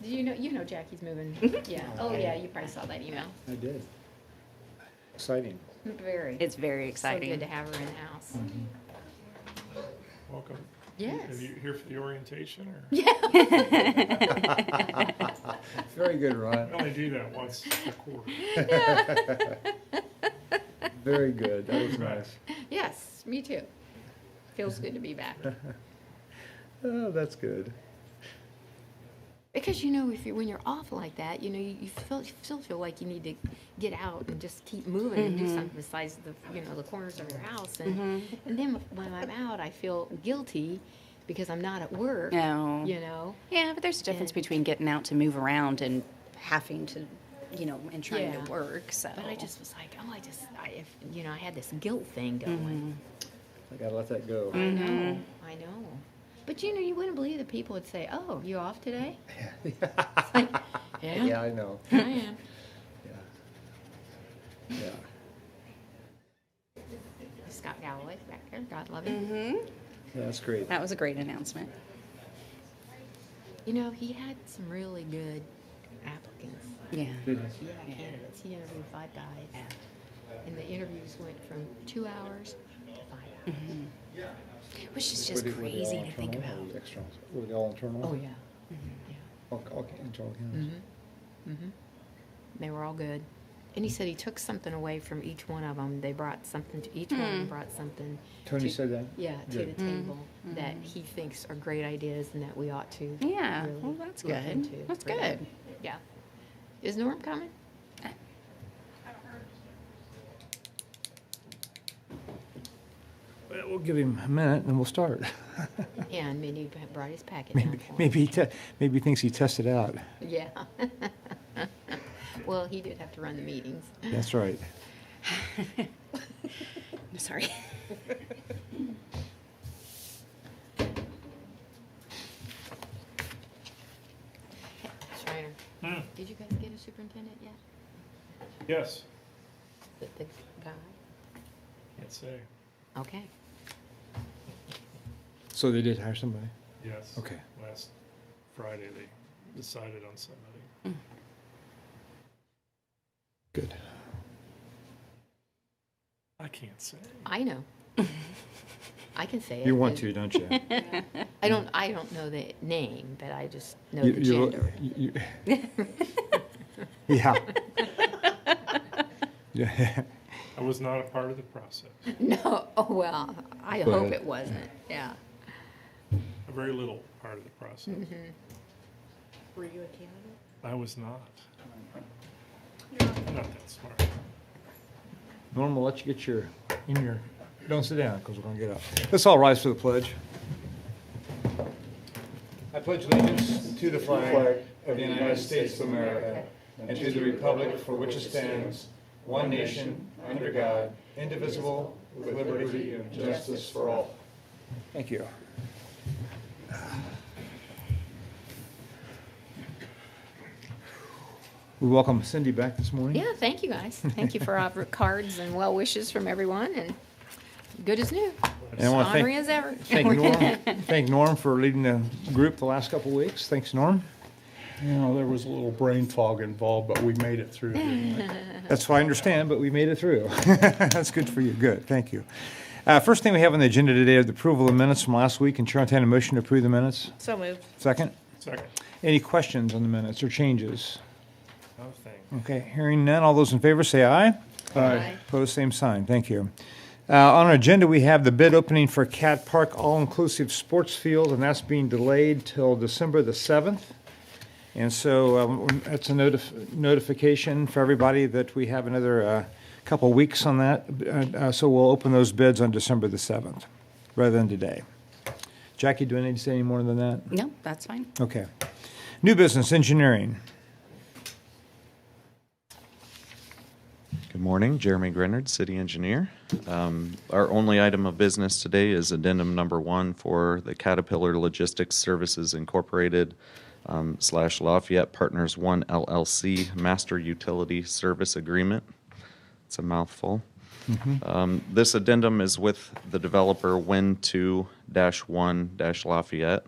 You know Jackie's moving. Yeah. Oh, yeah, you probably saw that email. I did. Exciting. Very. It's very So exciting. good to have her in the house. Welcome. Yes. Are you here for the orientation, or? Very good, Ron. I only do that once a quarter. Very good. That was nice. Yes, me too. Feels good to be back. Oh, that's good. Because, when you're off like that, you still feel like you need to get out and just keep moving and do something besides the corners of your house. And then when I'm out, I feel guilty because I'm not at work. No. Yeah, but there's a difference And- between getting out to move around and having to, and trying Yeah. to work. So. But I just was like, I had this guilt thing going. I gotta let that go. I know. But you wouldn't believe that people would say, "Oh, you off today?" Yeah. Yeah, I know. I am. Yeah. Scott Galloway back there. God love him. Yeah, that's great. That was a great announcement. He had some really good applicants. Yeah. Did- Yeah, candidates. He interviewed 5 guys. And the interviews went from 2 hours to 5 hours. Which is just were they crazy all to think internal about. or external? Were they all internal? Oh, yeah. All internal candidates? They were all good. And he said he took something away from each one of them. They brought something to each one of them brought something. Tony to- said that? Yeah, to Good. the table that he thinks are great ideas and that we ought to. Yeah. really Well, that's look good. into That's for them. good. Yeah. Is Norm coming? Well, we'll give him a minute and we'll start. Yeah, and maybe he brought his packet down for him. Maybe he thinks he tested out. Yeah. Well, he did have to run the meetings. That's right. Sorry. Shriner, did you guys get a superintendent yet? Yes. The guy? Can't say. Okay. So they did hire somebody? Yes. Okay. Last Friday, they decided on somebody. Good. I can't say. I know. I can say it. You want but to, don't you? I don't know the name, but I just know You- the you- gender. Yeah. Yeah. I was not a part of the process. No, oh, well, I But- hope it wasn't, yeah. A very little part of the process. Were you a candidate? I was not. I'm not that smart. Norm, we'll let you get don't sit down, because we're going to get up. Let's all rise for the pledge. I pledge allegiance to the flag of the United States of America and to the republic for which it stands, one nation, under God, indivisible, with liberty and justice for all. Thank you. We welcome Cindy back this morning. Yeah, thank you, guys. Thank you for our cards and well wishes from everyone, and good as new. And I want to Ornery as ever. thank Norm for leading the group the last couple of weeks. Thanks, Norm. There was a little brain fog involved, but we made it through. That's what I understand, but we made it through. That's good for you. Good, thank you. First thing we have on the agenda today is the approval of minutes from last week, and Chair, entertain a motion to approve the minutes. So moved. Second? Second. Any questions on the minutes or changes? Nothing. Okay, hearing none. All those in favor say aye. Aye. Opposed, same sign. Thank you. On our agenda, we have the bid opening for Cat Park All-Inclusive Sports Field, and that's being delayed till December the 7th. And so that's a notification for everybody that we have another couple weeks on that. So we'll open those bids on December the 7th rather than today. Jackie, do I need to say any more than that? No, that's fine. Okay. New business, engineering. Good morning, Jeremy Grenard, City Engineer. Our only item of business today is addendum number 1 for the Caterpillar Logistics Services Incorporated / Lafayette Partners 1 LLC Master Utility Service Agreement. It's a mouthful. This addendum is with the developer Win2-1-Lafayette.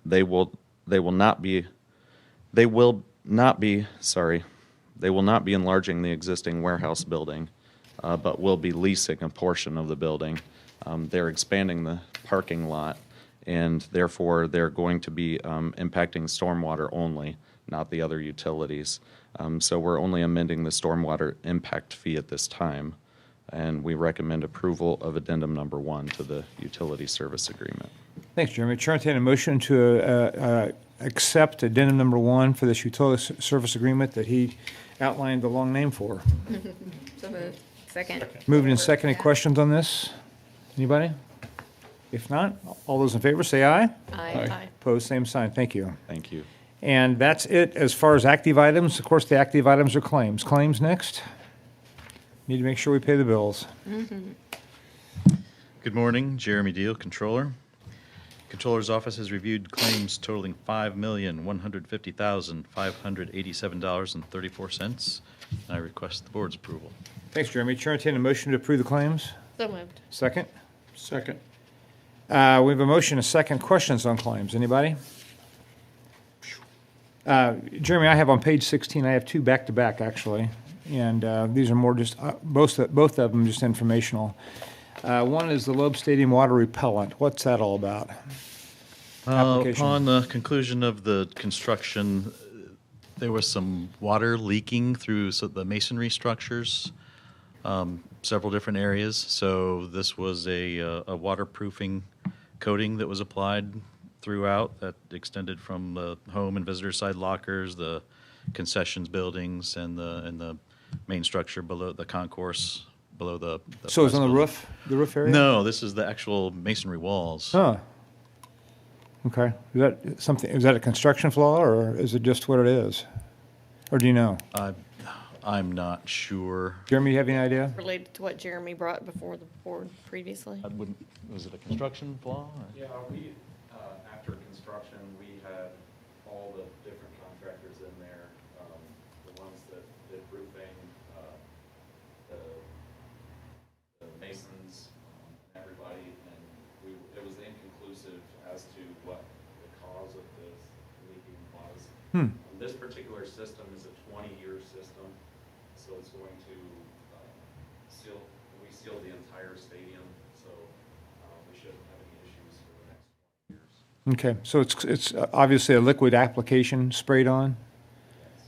They will not be They will not be, they will not be enlarging the existing warehouse building, but will be leasing a portion of the building. They're expanding the parking lot, and therefore they're going to be impacting stormwater only, not the other utilities. So we're only amending the stormwater impact fee at this time, and we recommend approval of addendum number 1 to the utility service agreement. Thanks, Jeremy. Chair, entertain a motion to accept addendum number 1 for this utility service agreement that he outlined the long name for. So moved. Second. Moved and seconded. Questions on this? Anybody? If not, all those in favor say aye. Aye. Opposed, same sign. Thank you. Thank you. And that's it as far as active items. Of course, the active items are claims. Claims next. Need to make sure we pay the bills. Good morning, Jeremy Deal, Controller. Controller's Office has reviewed claims totaling $5,150,587.34, and I request the board's approval. Thanks, Jeremy. Chair, entertain a motion to approve the claims. So moved. Second. Second. We have a motion, a second. Questions on claims. Anybody? Jeremy, I have on page 16, I have 2 back-to-back, actually. And these are more just, both of them just informational. One is the Loeb Stadium water repellent. What's that all about? Application. Upon the conclusion of the construction, there was some water leaking through the masonry structures, several different areas. So this was a waterproofing coating that was applied throughout that extended from the home and visitor side lockers, the concessions buildings, and the main structure below the concourse, below the So it's press on building. the roof area? No, this is the actual masonry walls. Huh. Okay. Is that something, is that a construction flaw, or is it just what it is? Or do you know? I'm not sure. Jeremy, you have any idea? Related to what Jeremy brought before the board previously. I wouldn't, was it a construction flaw? or- Yeah, we, after construction, we had all the different contractors in there, the ones that did roofing, the masons, and everybody, and it was inconclusive as to what the cause of this leaking was. This particular system is a 20-year system, so it's going to we sealed the entire stadium, so we shouldn't have any issues for the next 20 years. Okay, so it's obviously a liquid application sprayed on?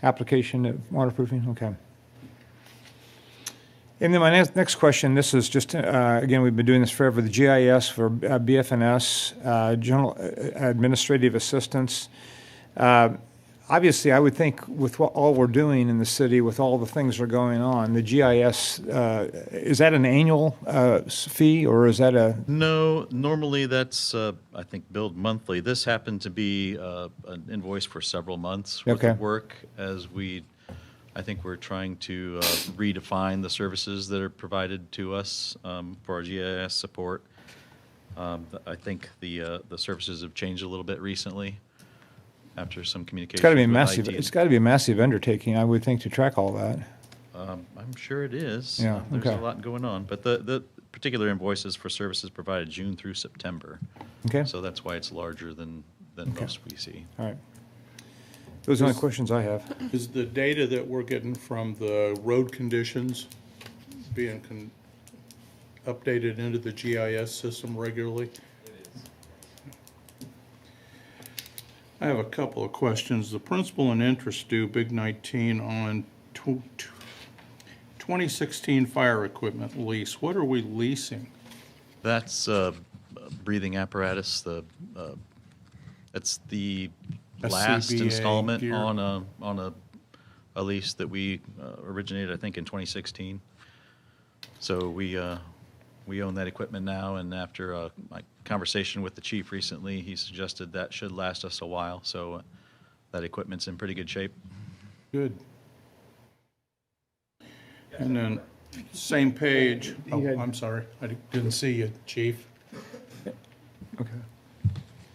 Application of waterproofing, okay. And then my next question, this is just, again, we've been doing this forever, the GIS for BFNS, General Administrative Assistance. Obviously, I would think with what all we're doing in the city, with all the things that are going on, the GIS, is that an annual fee, or is that a? No, normally that's, I think, billed monthly. This happened to be an invoice for several months worth Okay. of work as I think we're trying to redefine the services that are provided to us for our GIS support. I think the services have changed a little bit recently after some communication. It's got to be a with massive. IT. It's got to be a massive undertaking, I would think, to track all that. I'm sure it is. Yeah, There's okay. a lot going on, but the particular invoices for services provided June through September. Okay. So that's why it's larger than most we see. All right. Those are the only questions I have. Is the data that we're getting from the road conditions being updated into the GIS system regularly? I have a couple of questions. The principal and interest due, Big 19, on 2016 fire equipment lease. What are we leasing? That's breathing apparatus. That's the last SCBA installment gear. on a lease that we originated, I think, in 2016. So we own that equipment now, and after my conversation with the chief recently, he suggested that should last us a while. So that equipment's in pretty good shape. Good. And then, same page. Oh, I'm sorry. I didn't see you, chief. Okay.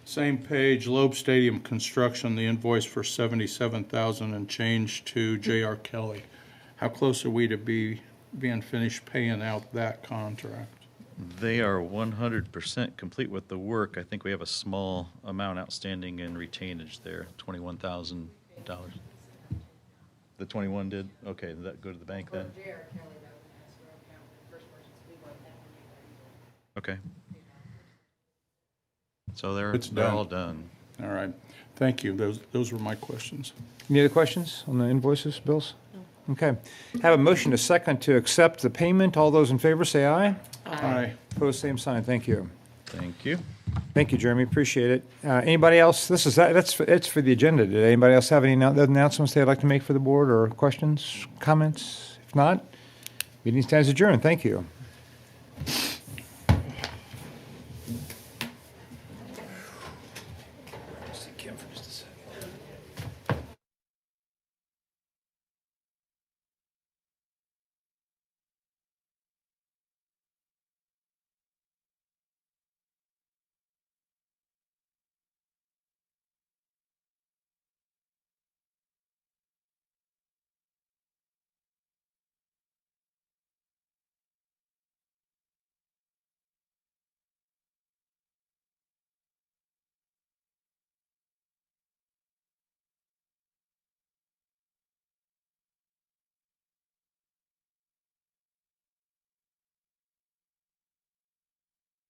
Same page, Loeb Stadium construction, the invoice for $77,000 and change to J.R. Kelly. How close are we to being finished paying out that contract? They are 100% complete with the work. I think we have a small amount outstanding in retainage there, $21,200. The 21 did? Okay, did that go to the bank then? Okay. So It's they're done. all done. All right. Thank you. Those were my questions. Any other questions on the invoices, bills? Okay. Have a motion to second to accept the payment. All those in favor say aye. Aye. Opposed, same sign. Thank you. Thank you. Thank you, Jeremy. Appreciate it. Anybody else? It's for the agenda today. Anybody else have any other announcements they'd like to make for the board or questions, comments? If not, meeting stands adjourned. Thank you.